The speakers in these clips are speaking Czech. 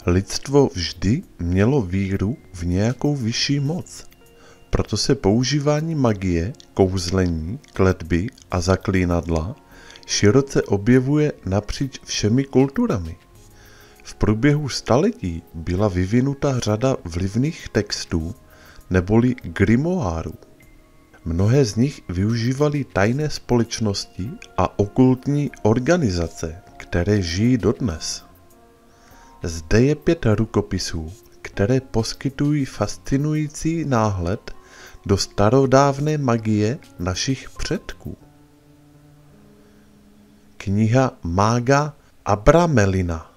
Lidstvo vždy mělo víru v nějakou vyšší moc. Proto se používání magie, kouzlení, kletby a zaklínadla široce objevuje napříč všemi kulturami. V průběhu staletí byla vyvinuta řada vlivných textů neboli grimoárů. Mnohé z nich využívaly tajné společnosti a okultní organizace, které žijí dodnes. Zde je 5 rukopisů, které poskytují fascinující náhled do starodávné magie našich předků. Kniha mága Abramelina.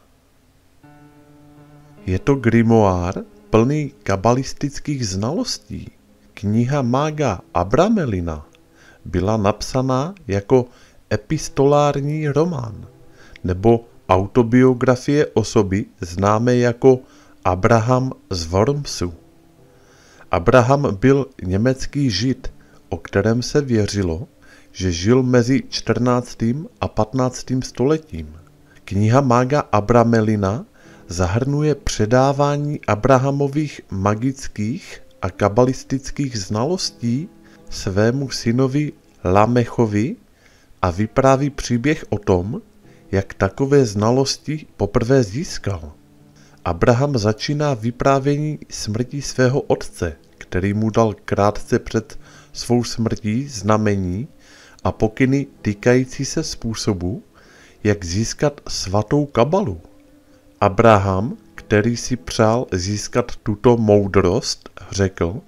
Je to grimoár plný kabalistických znalostí. Kniha mága Abramelina byla napsaná jako epistolární román nebo autobiografie osoby známé jako Abraham z Wormsu. Abraham byl německý žid, o kterém se věřilo, že žil mezi 14. a 15. stoletím. Kniha mága Abramelina zahrnuje předávání Abrahamových magických a kabalistických znalostí svému synovi Lamechovi a vypráví příběh o tom, jak takové znalosti poprvé získal. Abraham začíná vyprávění smrti svého otce, který mu dal krátce před svou smrtí znamení a pokyny týkající se způsobu, jak získat svatou kabalu. Abraham, který si přál získat tuto moudrost, řekl,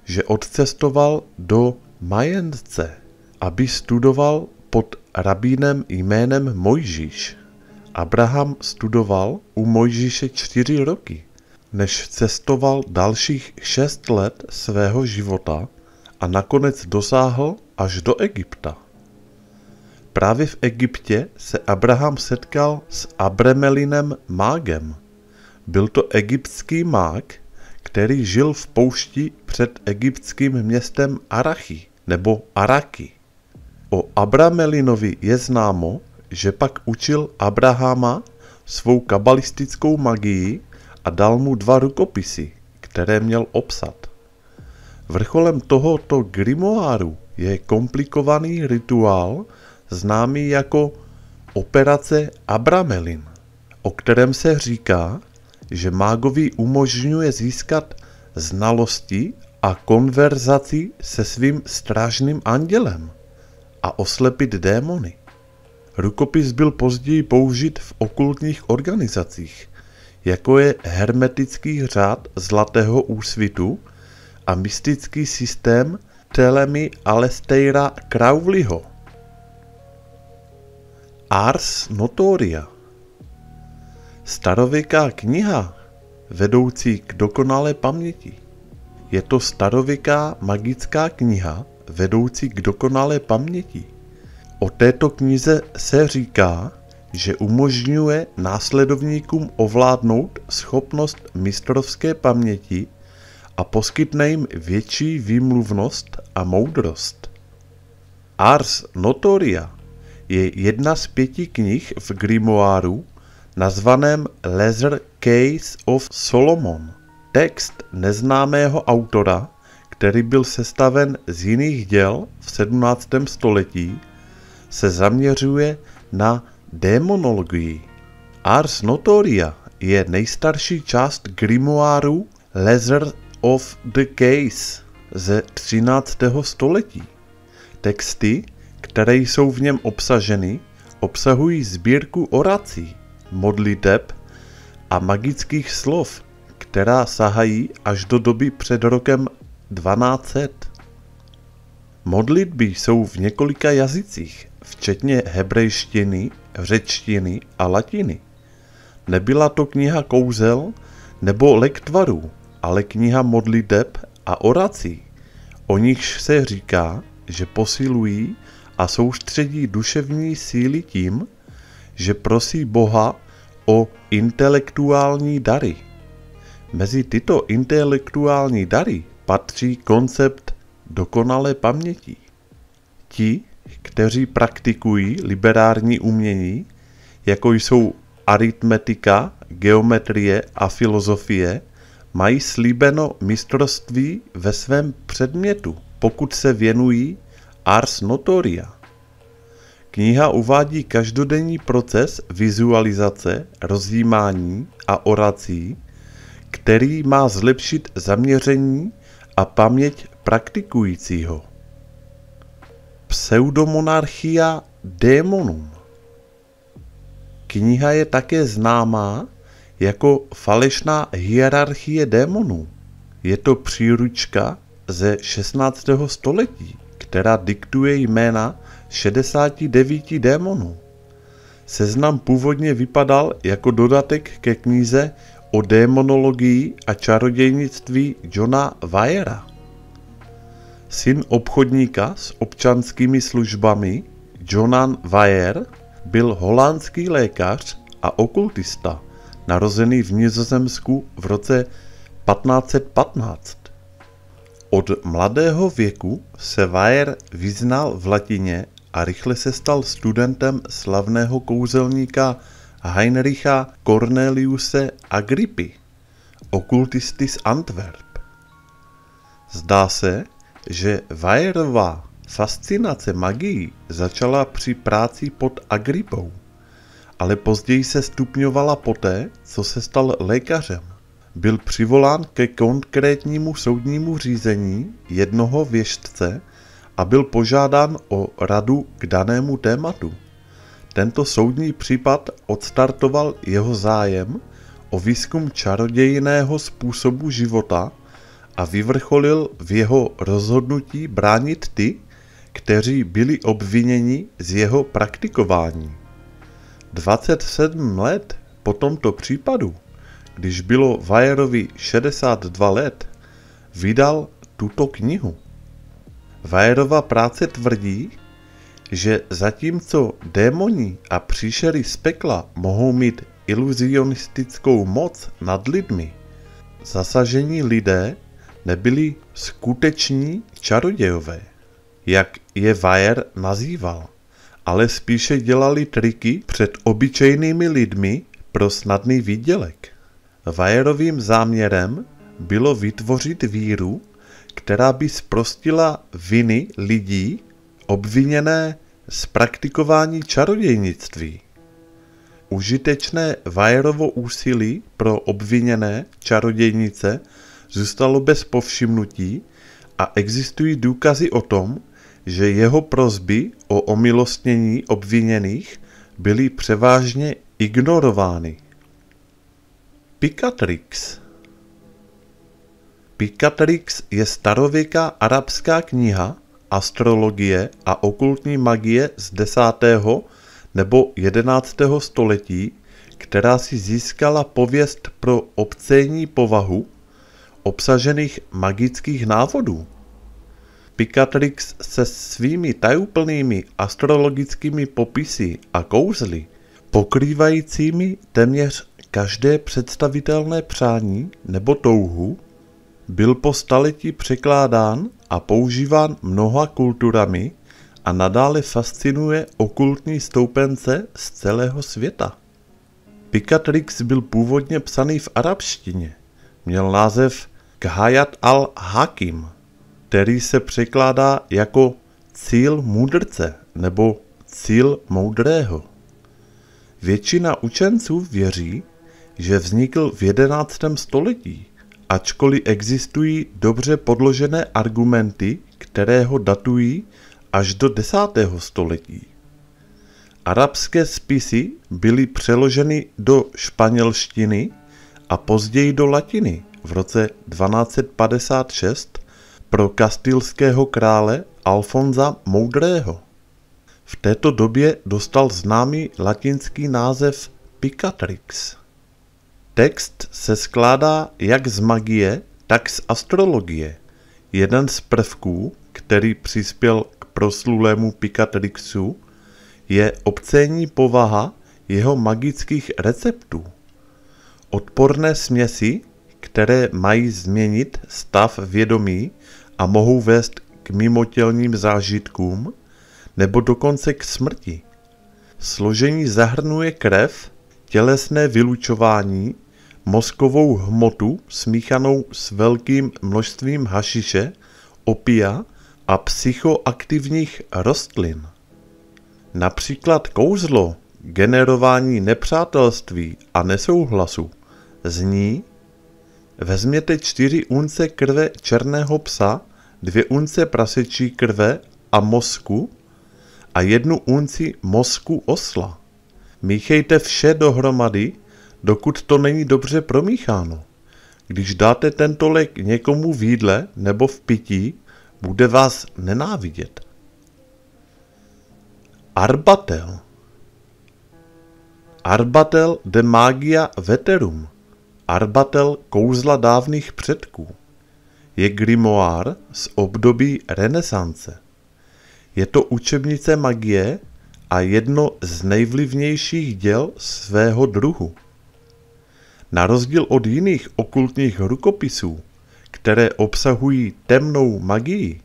že odcestoval do Majence, aby studoval pod rabínem jménem Mojžíš. Abraham studoval u Mojžíše 4 roky, než cestoval dalších 6 let svého života a nakonec dosáhl až do Egypta. Právě v Egyptě se Abraham setkal s Abramelinem mágem. Byl to egyptský mág, který žil v poušti před egyptským městem Arachy nebo Araki. O Abramelinovi je známo, že pak učil Abrahama svou kabalistickou magii a dal mu 2 rukopisy, které měl obsat. Vrcholem tohoto grimoáru je komplikovaný rituál známý jako operace Abramelin, o kterém se říká, že mágovi umožňuje získat znalosti a konverzaci se svým strážným andělem a oslepit démony. Rukopis byl později použit v okultních organizacích, jako je hermetický řád Zlatého úsvitu a mystický systém Ptolemy Aleisteira Crowleyho. Ars Notoria. Starověká kniha vedoucí k dokonalé paměti. Je to starověká magická kniha vedoucí k dokonalé paměti. O této knize se říká, že umožňuje následovníkům ovládnout schopnost mistrovské paměti a poskytne jim větší výmluvnost a moudrost. Ars Notoria je jedna z 5 knih v grimoáru nazvaném Leather Case of Solomon. Text neznámého autora, který byl sestaven z jiných děl v 17. století, se zaměřuje na démonologii. Ars Notoria je nejstarší část grimoáru Leather of the Case ze 13. století. Texty, které jsou v něm obsaženy, obsahují sbírku orací, modliteb a magických slov, která sahají až do doby před rokem 1200. Modlitby jsou v několika jazycích, včetně hebrejštiny, řečtiny a latiny. Nebyla to kniha kouzel nebo lektvarů, ale kniha modliteb a orací, o nichž se říká, že posilují a soustředí duševní síly tím, že prosí Boha o intelektuální dary. Mezi tyto intelektuální dary patří koncept dokonalé paměti. Ti, kteří praktikují liberární umění, jako jsou aritmetika, geometrie a filozofie mají slíbeno mistrovství ve svém předmětu, pokud se věnují ars notoria. Kniha uvádí každodenní proces vizualizace, rozjímání a orací, který má zlepšit zaměření a paměť praktikujícího. Pseudomonarchia démonům. Kniha je také známá jako falešná hierarchie démonů. Je to příručka ze 16. století, která diktuje jména 69 démonů. Seznam původně vypadal jako dodatek ke knize o démonologii a čarodějnictví Johna Weyera. Syn obchodníka s občanskými službami Johan Weyer byl holandský lékař a okultista, narozený v Nizozemsku v roce 1515. Od mladého věku se Weyer vyznal v latině a rychle se stal studentem slavného kouzelníka Heinricha Corneliuse Agrippy, okultisty z Antwerp. Zdá se, že Weyerova fascinace magií začala při práci pod Agrippou, ale později se stupňovala poté, co se stal lékařem. Byl přivolán ke konkrétnímu soudnímu řízení jednoho věštce a byl požádán o radu k danému tématu. Tento soudní případ odstartoval jeho zájem o výzkum čarodějného způsobu života a vyvrcholil v jeho rozhodnutí bránit ty, kteří byli obviněni z jeho praktikování. 27 let po tomto případu, když bylo Weyerovi 62 let, vydal tuto knihu. Weyerova práce tvrdí, že zatímco démoni a příšery z pekla mohou mít iluzionistickou moc nad lidmi, zasažení lidé nebyli skuteční čarodějové, jak je Weyer nazýval, ale spíše dělali triky před obyčejnými lidmi pro snadný výdělek. Weyerovým záměrem bylo vytvořit víru, která by zprostila viny lidí obviněné z praktikování čarodějnictví. Užitečné Weyerovo úsilí pro obviněné čarodějnice zůstalo bez povšimnutí a existují důkazy o tom, že jeho prosby o omilostnění obviněných byly převážně ignorovány. Picatrix. Picatrix je starověká arabská kniha astrologie a okultní magie z 10. nebo 11. století, která si získala pověst pro obscénní povahu obsažených magických návodů. Picatrix se svými tajuplnými astrologickými popisy a kouzly, pokrývajícími téměř každé představitelné přání nebo touhu, byl po staletí překládán a používán mnoha kulturami a nadále fascinuje okultní stoupence z celého světa. Picatrix byl původně psaný v arabštině. Měl název Khayat al-Hakim, který se překládá jako cíl mudrce nebo cíl moudrého. Většina učenců věří, že vznikl v 11. století, ačkoliv existují dobře podložené argumenty, které ho datují až do 10. století. Arabské spisy byly přeloženy do španělštiny a později do latiny v roce 1256 pro kastilského krále Alfonza Moudrého. V této době dostal známý latinský název Picatrix. Text se skládá jak z magie, tak z astrologie. Jeden z prvků, který přispěl k proslulému Picatrixu, je obscénní povaha jeho magických receptů. Odporné směsi, které mají změnit stav vědomí a mohou vést k mimotělním zážitkům nebo dokonce k smrti. Složení zahrnuje krev, tělesné vylučování, mozkovou hmotu smíchanou s velkým množstvím hašiše, opia a psychoaktivních rostlin. Například kouzlo generování nepřátelství a nesouhlasu zní: vezměte 4 unce krve černého psa, 2 unce prasečí krve a mozku a 1 unci mozku osla. Míchejte vše dohromady, dokud to není dobře promícháno. Když dáte tento lék někomu v jídle nebo v pití, bude vás nenávidět. Arbatel. Arbatel de magia veterum. Arbatel kouzla dávných předků. Je grimoire z období renesance. Je to učebnice magie a jedno z nejvlivnějších děl svého druhu. Na rozdíl od jiných okultních rukopisů, které obsahují temnou magii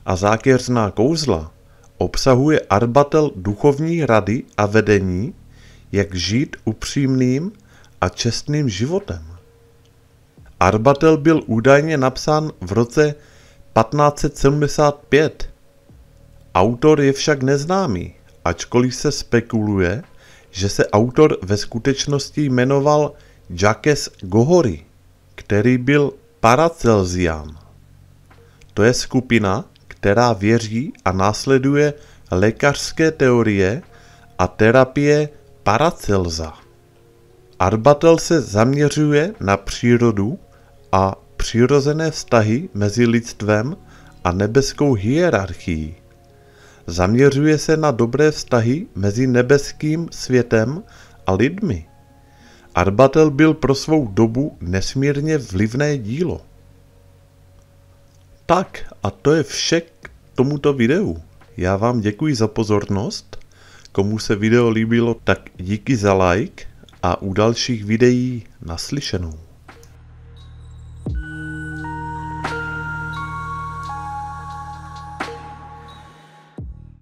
a zákeřná kouzla, obsahuje Arbatel duchovní rady a vedení, jak žít upřímným a čestným životem. Arbatel byl údajně napsán v roce 1575. Autor je však neznámý, ačkoliv se spekuluje, že se autor ve skutečnosti jmenoval Jacques Gohory, který byl paracelsián. To je skupina, která věří a následuje lékařské teorie a terapie Paracelsa. Arbatel se zaměřuje na přírodu a přirozené vztahy mezi lidstvem a nebeskou hierarchií. Zaměřuje se na dobré vztahy mezi nebeským světem a lidmi. Arbatel byl pro svou dobu nesmírně vlivné dílo. Tak a to je vše k tomuto videu. Já vám děkuji za pozornost. Komu se video líbilo, tak díky za like a u dalších videí naslyšenou.